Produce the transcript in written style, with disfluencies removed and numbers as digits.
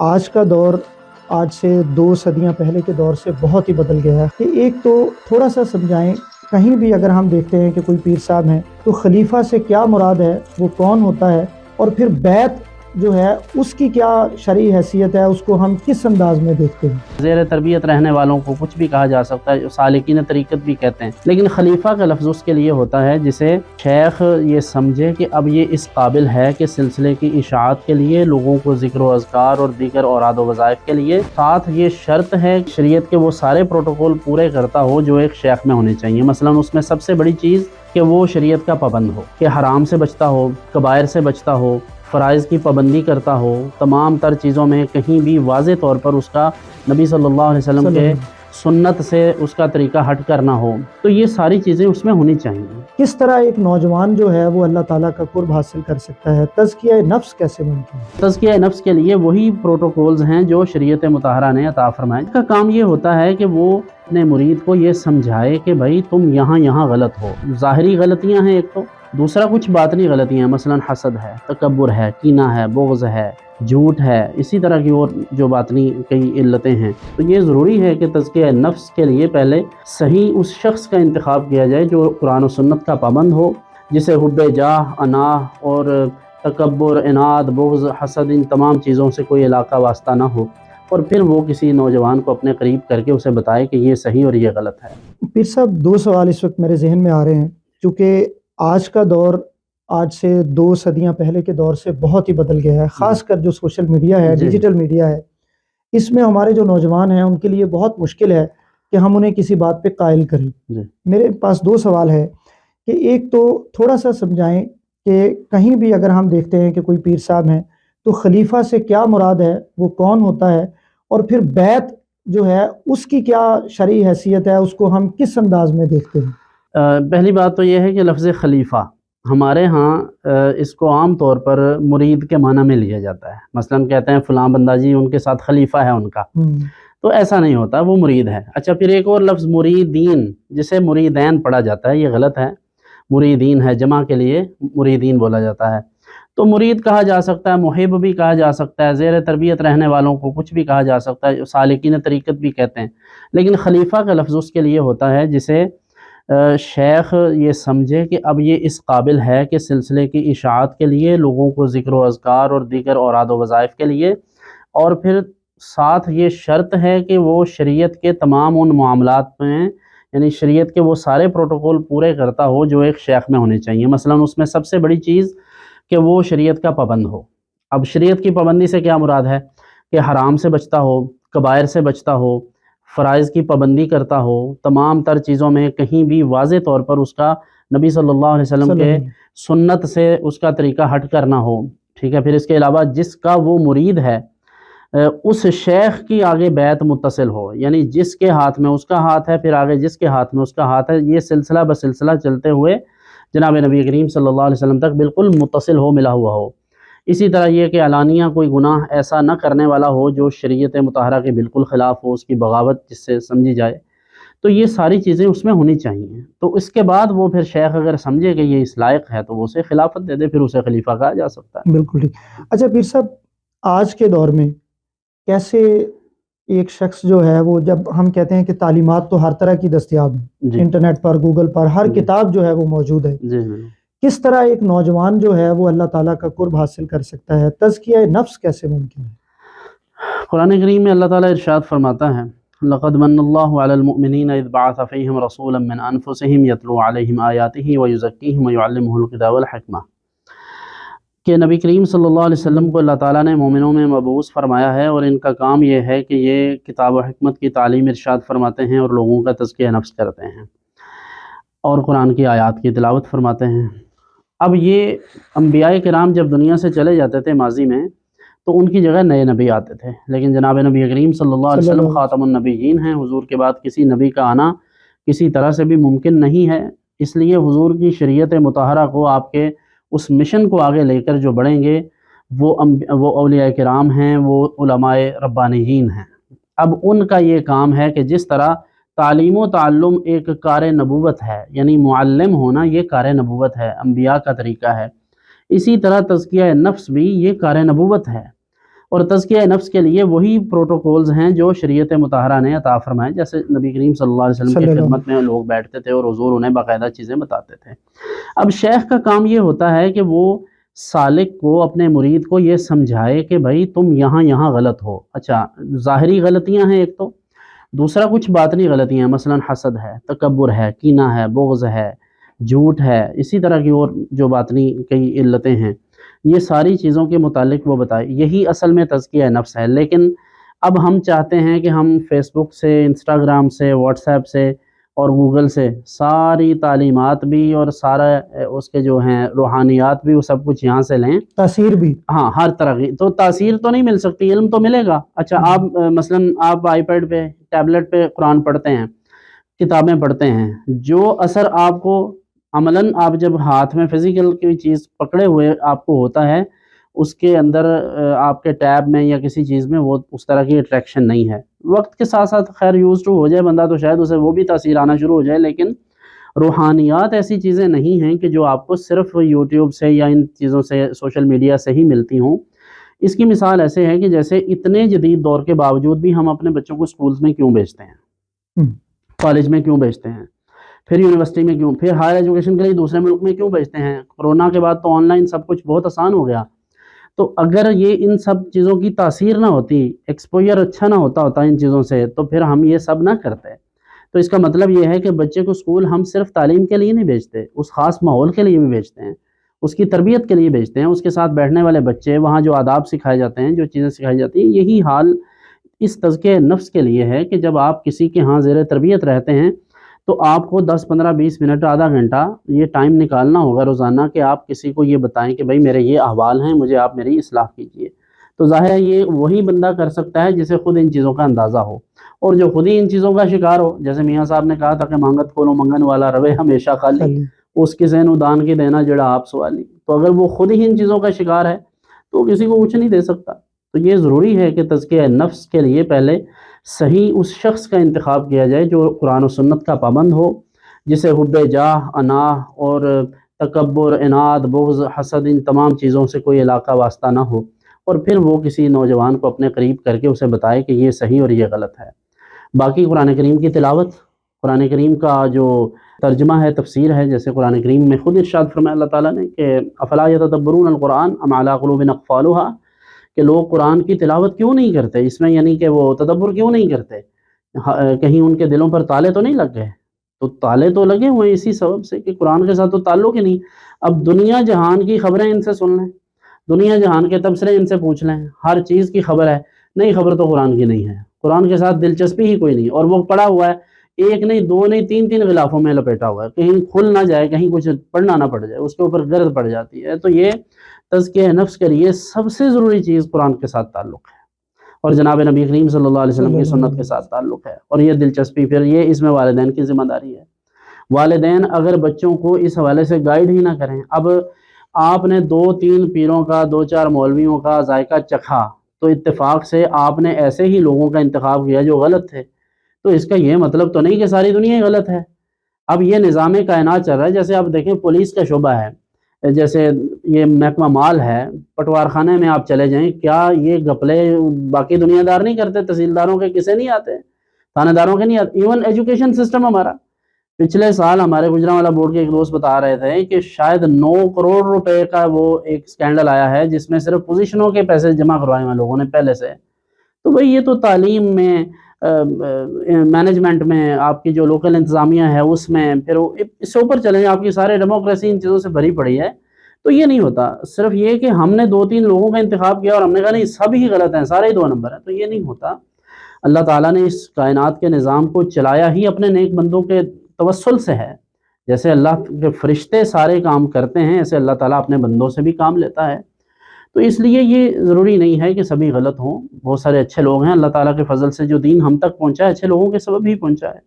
آج کا دور آج سے 2 صدیاں پہلے کے دور سے بہت ہی بدل گیا ہے کہ ایک تو تھوڑا سا سمجھائیں، کہیں بھی اگر ہم دیکھتے ہیں کہ کوئی پیر صاحب ہیں تو خلیفہ سے کیا مراد ہے، وہ کون ہوتا ہے، اور پھر بیعت جو ہے اس کی کیا شرعی حیثیت ہے، اس کو ہم کس انداز میں دیکھتے ہیں۔ زیر تربیت رہنے والوں کو کچھ بھی کہا جا سکتا ہے، سالکین طریقت بھی کہتے ہیں، لیکن خلیفہ کا لفظ اس کے لیے ہوتا ہے جسے شیخ یہ سمجھے کہ اب یہ اس قابل ہے کہ سلسلے کی اشاعت کے لیے لوگوں کو ذکر و اذکار اور دیگر اوراد و وظائف کے لیے، ساتھ یہ شرط ہے کہ شریعت کے وہ سارے پروٹوکول پورے کرتا ہو جو ایک شیخ میں ہونے چاہیے۔ مثلا اس میں سب سے بڑی چیز کہ وہ شریعت کا پابند ہو، کہ حرام سے بچتا ہو، کبائر سے بچتا ہو، فرائض کی پابندی کرتا ہو، تمام تر چیزوں میں کہیں بھی واضح طور پر اس کا نبی صلی اللہ علیہ وسلم کے سنت سے اس کا طریقہ ہٹ کرنا ہو، تو یہ ساری چیزیں اس میں ہونی چاہیے۔ کس طرح ایک نوجوان جو ہے وہ اللہ تعالیٰ کا قرب حاصل کر سکتا ہے، تزکیہ نفس کیسے ممکن ہے؟ تزکیہ نفس کے لیے وہی پروٹوکولز ہیں جو شریعت مطہرہ نے عطا فرمائے۔ اس کا کام یہ ہوتا ہے کہ وہ اپنے مرید کو یہ سمجھائے کہ بھائی تم یہاں غلط ہو۔ ظاہری غلطیاں ہیں ایک تو، دوسرا کچھ باطنی غلطیاں ہیں، مثلا حسد ہے، تکبر ہے، کینہ ہے، بغض ہے، جھوٹ ہے، اسی طرح کی اور جو باطنی کئی علتیں ہیں۔ تو یہ ضروری ہے کہ تزکیہ نفس کے لیے پہلے صحیح اس شخص کا انتخاب کیا جائے جو قرآن و سنت کا پابند ہو، جسے حب جاہ، انا اور تکبر، عناد، بغض، حسد، ان تمام چیزوں سے کوئی علاقہ واسطہ نہ ہو، اور پھر وہ کسی نوجوان کو اپنے قریب کر کے اسے بتائے کہ یہ صحیح اور یہ غلط ہے۔ پیر صاحب 2 سوال اس وقت میرے ذہن میں آ رہے ہیں، چونکہ آج کا دور آج سے 2 صدیاں پہلے کے دور سے بہت ہی بدل گیا ہے، خاص کر جو سوشل میڈیا ہے، ڈیجیٹل میڈیا ہے، اس میں ہمارے جو نوجوان ہیں ان کے لیے بہت مشکل ہے کہ ہم انہیں کسی بات پہ قائل کریں۔ میرے پاس 2 سوال ہے کہ ایک تو تھوڑا سا سمجھائیں کہ کہیں بھی اگر ہم دیکھتے ہیں کہ کوئی پیر صاحب ہیں تو خلیفہ سے کیا مراد ہے، وہ کون ہوتا ہے، اور پھر بیعت جو ہے اس کی کیا شرعی حیثیت ہے، اس کو ہم کس انداز میں دیکھتے ہیں؟ پہلی بات تو یہ ہے کہ لفظ خلیفہ ہمارے ہاں اس کو عام طور پر مرید کے معنی میں لیا جاتا ہے۔ مثلا کہتے ہیں فلاں بندہ جی ان کے ساتھ خلیفہ ہے ان کا، تو ایسا نہیں ہوتا، وہ مرید ہے۔ اچھا، پھر ایک اور لفظ مریدین، جسے مریدین پڑھا جاتا ہے، یہ غلط ہے، مریدین ہے، جمع کے لیے مریدین بولا جاتا ہے۔ تو مرید کہا جا سکتا ہے، محب بھی کہا جا سکتا ہے، زیر تربیت رہنے والوں کو کچھ بھی کہا جا سکتا ہے، سالکین طریقت بھی کہتے ہیں، لیکن خلیفہ کا لفظ اس کے لیے ہوتا ہے جسے شیخ یہ سمجھے کہ اب یہ اس قابل ہے کہ سلسلے کی اشاعت کے لیے لوگوں کو ذکر و اذکار اور دیگر اوراد و وظائف کے لیے، اور پھر ساتھ یہ شرط ہے کہ وہ شریعت کے تمام ان معاملات میں، یعنی شریعت کے وہ سارے پروٹوکول پورے کرتا ہو جو ایک شیخ میں ہونے چاہیے۔ مثلا اس میں سب سے بڑی چیز کہ وہ شریعت کا پابند ہو۔ اب شریعت کی پابندی سے کیا مراد ہے کہ حرام سے بچتا ہو، کبائر سے بچتا ہو، فرائض کی پابندی کرتا ہو، تمام تر چیزوں میں کہیں بھی واضح طور پر اس کا نبی صلی اللہ علیہ وسلم کے سنت سے اس کا طریقہ ہٹ کرنا ہو، ٹھیک ہے۔ پھر اس کے علاوہ جس کا وہ مرید ہے اس شیخ کی آگے بیعت متصل ہو، یعنی جس کے ہاتھ میں اس کا ہاتھ ہے، پھر آگے جس کے ہاتھ میں اس کا ہاتھ ہے، یہ سلسلہ بسلسلہ چلتے ہوئے جناب نبی کریم صلی اللہ علیہ وسلم تک بالکل متصل ہو، ملا ہوا ہو۔ اسی طرح یہ کہ علانیہ کوئی گناہ ایسا نہ کرنے والا ہو جو شریعت مطہرہ کے بالکل خلاف ہو، اس کی بغاوت جس سے سمجھی جائے، تو یہ ساری چیزیں اس میں ہونی چاہیے۔ تو اس کے بعد وہ پھر شیخ اگر سمجھے کہ یہ اس لائق ہے تو وہ اسے خلافت دے دے، پھر اسے خلیفہ کہا جا سکتا ہے۔ بالکل ٹھیک۔ اچھا پیر صاحب، آج کے دور میں کیسے ایک شخص جو ہے وہ، جب ہم کہتے ہیں کہ تعلیمات تو ہر طرح کی دستیاب ہیں، انٹرنیٹ پر، گوگل پر، ہر کتاب جو ہے وہ موجود ہے، کس طرح ایک نوجوان جو ہے وہ اللہ تعالیٰ کا قرب حاصل کر سکتا ہے، تزکیہ نفس کیسے ممکن ہے؟ قرآن کریم میں اللہ تعالیٰ ارشاد فرماتا ہے لَقَدْ مَنَّ اللَّهُ عَلَى الْمُؤْمِنِينَ إِذْ بَعَثَ فِيهِمْ رَسُولًا مِّنْ أَنفُسِهِمْ يَتْلُو عَلَيْهِمْ آيَاتِهِ وَيُزَكِّيهِمْ وَيُعَلِّمُهُمُ الْكِتَابَ وَالْحِكْمَةَ کہ نبی کریم صلی اللہ علیہ وسلم کو اللہ تعالیٰ نے مومنوں میں مبعوث فرمایا ہے، اور ان کا کام یہ ہے کہ یہ کتاب و حکمت کی تعلیم ارشاد فرماتے ہیں اور لوگوں کا تزکیہ نفس کرتے ہیں اور قرآن کی آیات کی تلاوت فرماتے ہیں۔ اب یہ انبیاء کرام جب دنیا سے چلے جاتے تھے ماضی میں، تو ان کی جگہ نئے نبی آتے تھے، لیکن جناب نبی کریم صلی اللہ علیہ وسلم خاتم النبیین ہیں، حضور کے بعد کسی نبی کا آنا کسی طرح سے بھی ممکن نہیں ہے، اس لیے حضور کی شریعت مطہرہ کو، آپ کے اس مشن کو آگے لے کر جو بڑھیں گے وہ اولیاء کرام ہیں، وہ علماء ربانیین ہیں۔ اب ان کا یہ کام ہے کہ جس طرح تعلیم و تعلم ایک کار نبوت ہے، یعنی معلم ہونا یہ کار نبوت ہے، انبیاء کا طریقہ ہے، اسی طرح تزکیہ نفس بھی یہ کار نبوت ہے، اور تزکیہ نفس کے لیے وہی پروٹوکولز ہیں جو شریعت مطہرہ نے عطا فرمائے، جیسے نبی کریم صلی اللہ علیہ وسلم کی خدمت میں لوگ بیٹھتے تھے اور حضور انہیں باقاعدہ چیزیں بتاتے تھے۔ اب شیخ کا کام یہ ہوتا ہے کہ وہ سالک کو، اپنے مرید کو یہ سمجھائے کہ بھائی تم یہاں غلط ہو۔ اچھا، ظاہری غلطیاں ہیں ایک تو، دوسرا کچھ باطنی غلطیاں ہیں، مثلا حسد ہے، تکبر ہے، کینہ ہے، بغض ہے، جھوٹ ہے، اسی طرح کی اور جو باطنی کئی علتیں ہیں، یہ ساری چیزوں کے متعلق وہ بتائے۔ یہی اصل میں تزکیہ نفس ہے۔ لیکن اب ہم چاہتے ہیں کہ ہم فیس بک سے، انسٹاگرام سے، واٹس ایپ سے اور گوگل سے ساری تعلیمات بھی اور سارا اس کے جو ہیں روحانیات بھی، وہ سب کچھ یہاں سے لیں، تاثیر بھی، ہاں ہر طرح کی۔ تو تاثیر تو نہیں مل سکتی، علم تو ملے گا۔ اچھا، آپ مثلا آپ آئی پیڈ پہ، ٹیبلٹ پہ قرآن پڑھتے ہیں، کتابیں پڑھتے ہیں، جو اثر آپ کو عملاً آپ جب ہاتھ میں فزیکل کوئی چیز پکڑے ہوئے آپ کو ہوتا ہے، اس کے اندر آپ کے ٹیب میں یا کسی چیز میں وہ اس طرح کی اٹریکشن نہیں ہے۔ وقت کے ساتھ ساتھ خیر یوز ٹو ہو جائے بندہ تو شاید اسے وہ بھی تاثیر آنا شروع ہو جائے، لیکن روحانیات ایسی چیزیں نہیں ہیں کہ جو آپ کو صرف یوٹیوب سے یا ان چیزوں سے، سوشل میڈیا سے ہی ملتی ہوں۔ اس کی مثال ایسے ہے کہ جیسے اتنے جدید دور کے باوجود بھی ہم اپنے بچوں کو سکولز میں کیوں بھیجتے ہیں، کالج میں کیوں بھیجتے ہیں، پھر یونیورسٹی میں کیوں، پھر ہائر ایجوکیشن کے لیے دوسرے ملک میں کیوں بھیجتے ہیں؟ کورونا کے بعد تو آن لائن سب کچھ بہت آسان ہو گیا۔ تو اگر یہ ان سب چیزوں کی تاثیر نہ ہوتی، ایکسپوجر اچھا نہ ہوتا ان چیزوں سے، تو پھر ہم یہ سب نہ کرتے۔ تو اس کا مطلب یہ ہے کہ بچے کو اسکول ہم صرف تعلیم کے لیے نہیں بھیجتے، اس خاص ماحول کے لیے بھی بھیجتے ہیں، اس کی تربیت کے لیے بھیجتے ہیں، اس کے ساتھ بیٹھنے والے بچے، وہاں جو آداب سکھائے جاتے ہیں، جو چیزیں سکھائی جاتی ہیں، یہی حال اس تزکیہ نفس کے لیے ہے کہ جب آپ کسی کے ہاں زیر تربیت رہتے ہیں تو آپ کو 10 15 20 منٹ، آدھا گھنٹہ یہ ٹائم نکالنا ہوگا روزانہ کہ آپ کسی کو یہ بتائیں کہ بھائی میرے یہ احوال ہیں، مجھے آپ میری اصلاح کیجئے۔ تو ظاہر ہے یہ وہی بندہ کر سکتا ہے جسے خود ان چیزوں کا اندازہ ہو، اور جو خود ہی ان چیزوں کا شکار ہو، جیسے میاں صاحب نے کہا تھا کہ مانگت کھولو منگن والا روے ہمیشہ خالی، اس کے ذہن دان کی دینا جڑا آپ سوالی۔ تو اگر وہ خود ہی ان چیزوں کا شکار ہے تو کسی کو کچھ نہیں دے سکتا۔ تو یہ ضروری ہے کہ تزکیہ نفس کے لیے پہلے صحیح اس شخص کا انتخاب کیا جائے جو قرآن و سنت کا پابند ہو، جسے حب جاہ، اناہ اور تکبر، عناد، بغض، حسد، ان تمام چیزوں سے کوئی علاقہ واسطہ نہ ہو، اور پھر وہ کسی نوجوان کو اپنے قریب کر کے اسے بتائے کہ یہ صحیح اور یہ غلط ہے۔ باقی قرآن کریم کی تلاوت، قرآن کریم کا جو ترجمہ ہے، تفسیر ہے، جیسے قرآن کریم میں خود ارشاد فرمایا اللہ تعالیٰ نے کہ افلا یتدبرون القرآن ام علی قلوب اقفالها، کہ لوگ قرآن کی تلاوت کیوں نہیں کرتے، اس میں یعنی کہ وہ تدبر کیوں نہیں کرتے، کہیں ان کے دلوں پر تالے تو نہیں لگ گئے؟ تو تالے تو لگے ہوئے اسی سبب سے کہ قرآن کے ساتھ تو تعلق ہی نہیں۔ اب دنیا جہان کی خبریں ان سے سن لیں، دنیا جہان کے تبصرے ان سے پوچھ لیں، ہر چیز کی خبر ہے، نہیں خبر تو قرآن کی نہیں ہے، قرآن کے ساتھ دلچسپی ہی کوئی نہیں، اور وہ پڑا ہوا ہے ایک نہیں، دو نہیں، تین غلافوں میں لپیٹا ہوا ہے، کہیں کھل نہ جائے، کہیں کچھ پڑھنا نہ پڑ جائے، اس کے اوپر گرد پڑ جاتی ہے۔ تو یہ تزکیہ نفس کے لیے سب سے ضروری چیز قرآن کے ساتھ تعلق ہے، اور جناب نبی کریم صلی اللہ علیہ وسلم کی سنت کے ساتھ تعلق ہے، اور یہ دلچسپی پھر یہ اس میں والدین کی ذمہ داری ہے۔ والدین اگر بچوں کو اس حوالے سے گائیڈ ہی نہ کریں، اب آپ نے 2-3 پیروں کا، 2-4 مولویوں کا ذائقہ چکھا تو اتفاق سے آپ نے ایسے ہی لوگوں کا انتخاب کیا جو غلط تھے، تو اس کا یہ مطلب تو نہیں کہ ساری دنیا ہی غلط ہے۔ اب یہ نظام کائنات چل رہا ہے، جیسے آپ دیکھیں پولیس کا شعبہ ہے، جیسے یہ محکمہ مال ہے، پٹوار خانے میں آپ چلے جائیں، کیا یہ گھپلے باقی دنیا دار نہیں کرتے؟ تحصیلداروں کے کسے نہیں آتے، تھانے داروں کے نہیں آتے؟ ایون ایجوکیشن سسٹم ہمارا، پچھلے سال ہمارے گجرانوالہ بورڈ کے ایک دوست بتا رہے تھے کہ شاید 9 کروڑ روپے کا وہ ایک سکینڈل آیا ہے جس میں صرف پوزیشنوں کے پیسے جمع کروائے ہیں لوگوں نے پہلے سے۔ تو بھئی یہ تو تعلیم میں، مینجمنٹ میں، آپ کی جو لوکل انتظامیہ ہے اس میں، پھر اس سے اوپر چلیں، آپ کی سارے ڈیموکریسی ان چیزوں سے بھری پڑی ہے۔ تو یہ نہیں ہوتا، صرف یہ کہ ہم نے 2-3 لوگوں کا انتخاب کیا اور ہم نے کہا نہیں سب ہی غلط ہیں، سارے ہی 2 نمبر ہیں، تو یہ نہیں ہوتا۔ اللہ تعالیٰ نے اس کائنات کے نظام کو چلایا ہی اپنے نیک بندوں کے توسل سے ہے۔ جیسے اللہ کے فرشتے سارے کام کرتے ہیں، ایسے اللہ تعالیٰ اپنے بندوں سے بھی کام لیتا ہے۔ تو اس لیے یہ ضروری نہیں ہے کہ سبھی غلط ہوں، بہت سارے اچھے لوگ ہیں، اللہ تعالیٰ کے فضل سے جو دین ہم تک پہنچا ہے اچھے لوگوں کے سبب ہی پہنچا ہے۔